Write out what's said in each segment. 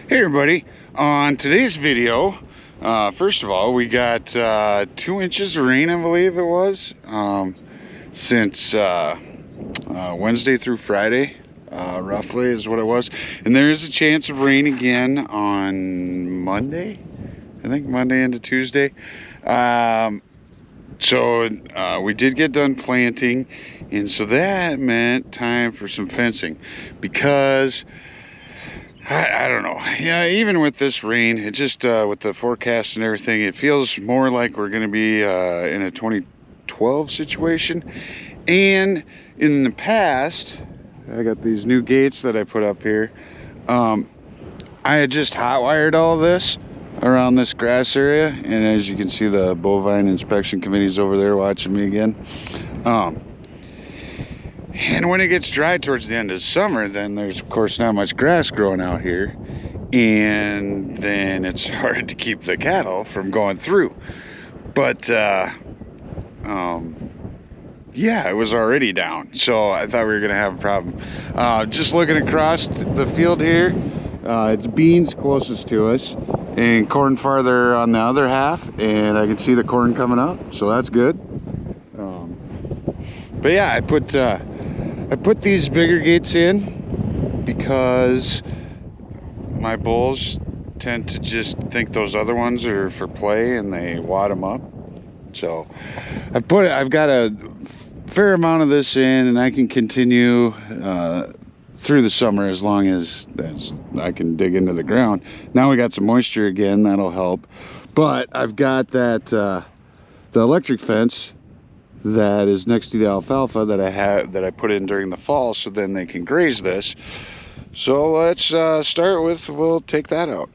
Hey everybody, on today's video, first of all, we got 2 inches of rain, I believe it was, since Wednesday through Friday, roughly is what it was. And there is a chance of rain again on Monday, I think Monday into Tuesday. So we did get done planting, and so that meant time for some fencing, because I don't know. Yeah, even with this rain, it just, with the forecast and everything, it feels more like we're going to be in a 2012 situation. And in the past, I got these new gates that I put up here. I had just hot wired all this around this grass area. And as you can see, the bovine inspection committee's over there watching me again. And when it gets dry towards the end of summer, then there's of course not much grass growing out here, and then it's hard to keep the cattle from going through. But yeah, it was already down, so I thought we were gonna have a problem. Just looking across the field here, it's beans closest to us and corn farther on the other half, and I can see the corn coming up, so that's good. But yeah, I put these bigger gates in because my bulls tend to just think those other ones are for play, and they wad them up. So I've got a fair amount of this in, and I can continue through the summer as long as I can dig into the ground. Now we got some moisture again, that'll help. But I've got that the electric fence that is next to the alfalfa that I put in during the fall, so then they can graze this. So let's start with, we'll take that out.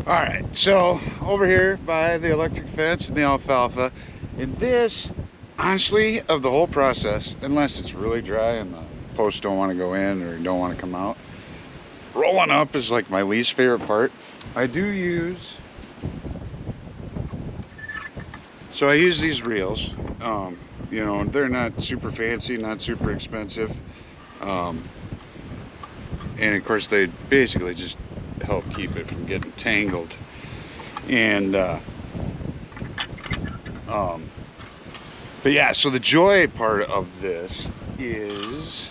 All right, so over here by the electric fence and the alfalfa, and this, honestly, of the whole process, unless it's really dry and the posts don't want to go in or don't want to come out, rolling up is like my least favorite part. I do use, so I use these reels. You know, they're not super fancy, not super expensive, and of course they basically just help keep it from getting tangled. And but yeah, so the joy part of this is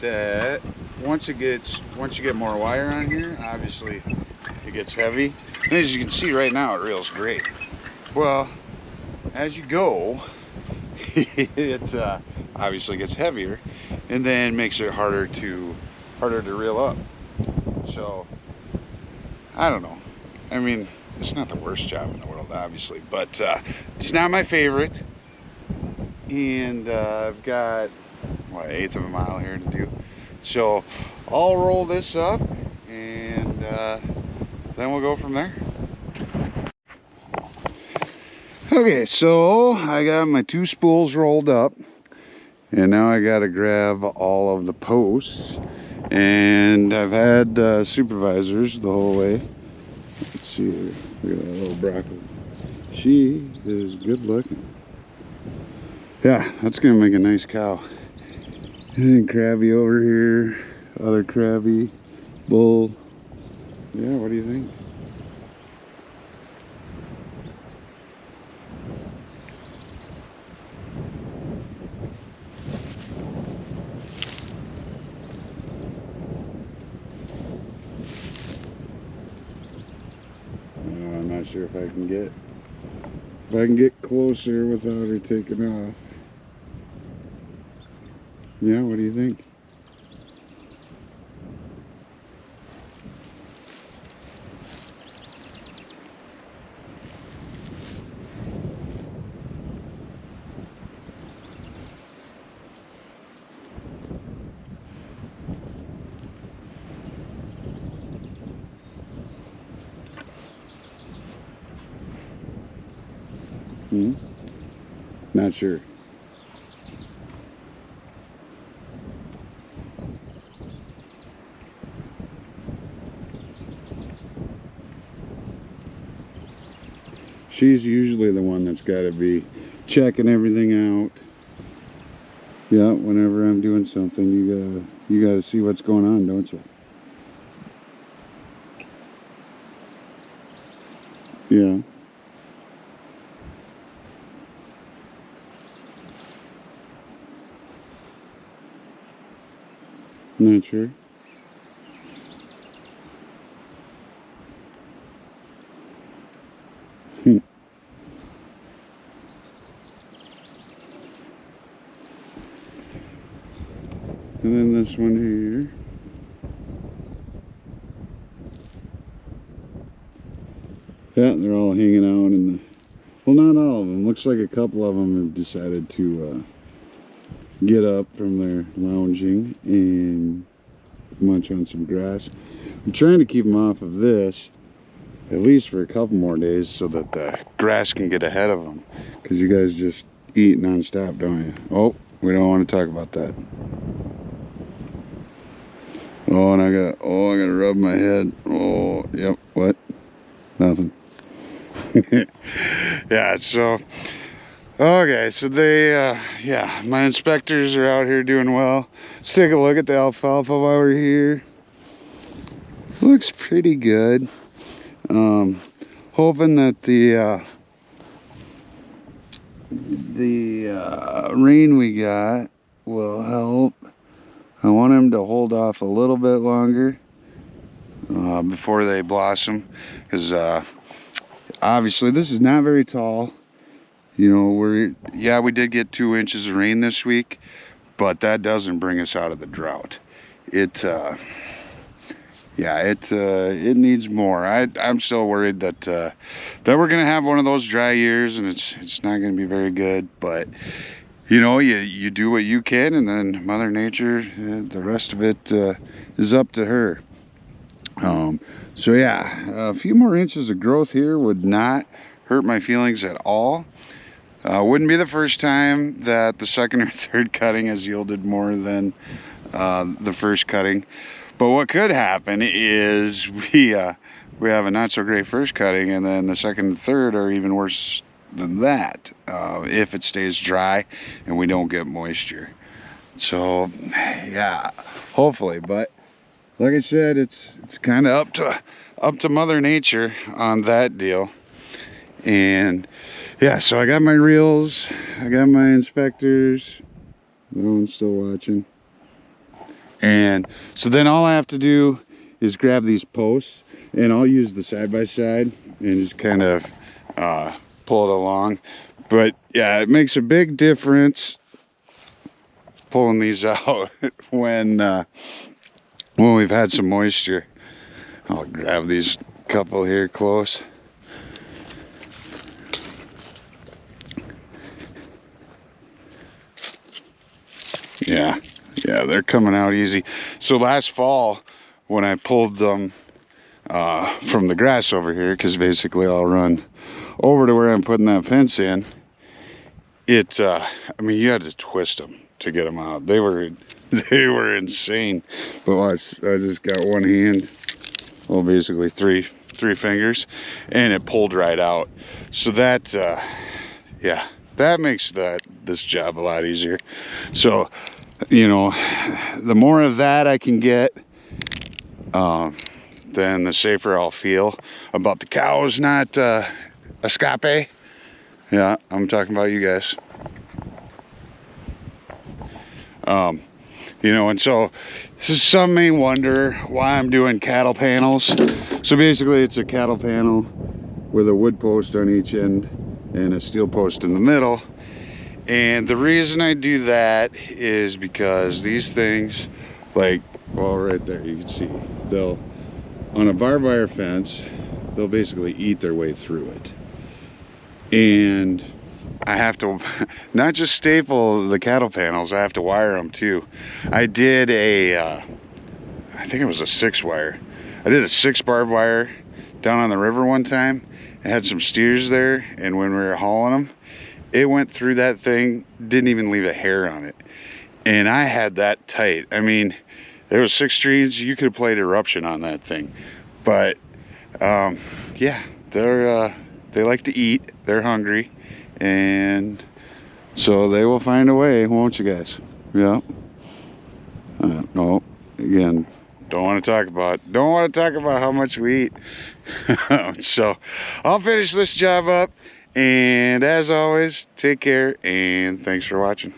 that once you get more wire on here, obviously it gets heavy, and as you can see right now, it reels great. Well, as you go, it obviously gets heavier, and then makes it harder to reel up. So I don't know, I mean, it's not the worst job in the world, obviously, but it's not my favorite. And I've got, what, 1/8 of a mile here to do. So I'll roll this up, and then we'll go from there. Okay, so I got my 2 spools rolled up, and now I got to grab all of the posts. And I've had supervisors the whole way. Let's see here. Look at that little Brockle. She is good looking. Yeah, that's gonna make a nice cow. And Crabby over here, other Crabby, bull. Yeah, what do you think? I'm not sure if I can get closer without her taking off. Yeah, what do you think? Not sure. She's usually the one that's got to be checking everything out. Yeah, whenever I'm doing something, you gotta see what's going on, don't you? Yeah. Not sure. And then this one here. Yeah, they're all hanging out in the... Well, not all of them. Looks like a couple of them have decided to get up from their lounging and munch on some grass. I'm trying to keep them off of this, at least for a couple more days, so that the grass can get ahead of them. Because you guys just eat non-stop, don't you? Oh, we don't want to talk about that. Oh, and I gotta rub my head. Oh, yep, what? Nothing. Yeah, so okay, so they yeah, my inspectors are out here doing well. Let's take a look at the alfalfa while we're here. Looks pretty good. Hoping that the rain we got will help. I want them to hold off a little bit longer before they blossom, because obviously this is not very tall. You know, we did get 2 inches of rain this week, but that doesn't bring us out of the drought. It needs more. I'm still worried that we're gonna have one of those dry years, and it's not gonna be very good. But you know, you do what you can, and then Mother Nature, the rest of it is up to her. So yeah, a few more inches of growth here would not hurt my feelings at all. Wouldn't be the first time that the second or third cutting has yielded more than the first cutting. But what could happen is we have a not so great first cutting, and then the second and third are even worse than that if it stays dry and we don't get moisture. So yeah, hopefully. But like I said, it's kind of up to Mother Nature on that deal. And yeah, so I got my reels, I got my inspectors. No one's still watching. And so then all I have to do is grab these posts, and I'll use the side-by-side and just kind of pull it along. But yeah, it makes a big difference pulling these out when we've had some moisture. I'll grab these couple here close. Yeah, they're coming out easy. So last fall, when I pulled them from the grass over here, because basically I'll run over to where I'm putting that fence in, I mean, you had to twist them to get them out. They were insane. But watch, I just got one hand, well, basically three fingers, and it pulled right out. So that, yeah, that makes this job a lot easier. So, you know, the more of that I can get, then the safer I'll feel about the cows not escape. Yeah, I'm talking about you guys. You know, and so some may wonder why I'm doing cattle panels. So basically it's a cattle panel with a wood post on each end and a steel post in the middle. And the reason I do that is because these things, like, well, right there, you can see, they'll, on a barbed wire fence, they'll basically eat their way through it. And I have to not just staple the cattle panels, I have to wire them too. I did I think it was a 6-wire. I did a 6 barbed wire down on the river one time. I had some steers there, and when we were hauling them, it went through that thing, didn't even leave a hair on it. And I had that tight. I mean, there was 6 strings, you could have played Eruption on that thing. But yeah, they're they like to eat. They're hungry, and so they will find a way, won't you guys? Yeah. No, again, don't want to talk about how much we eat. So I'll finish this job up, and as always, take care and thanks for watching.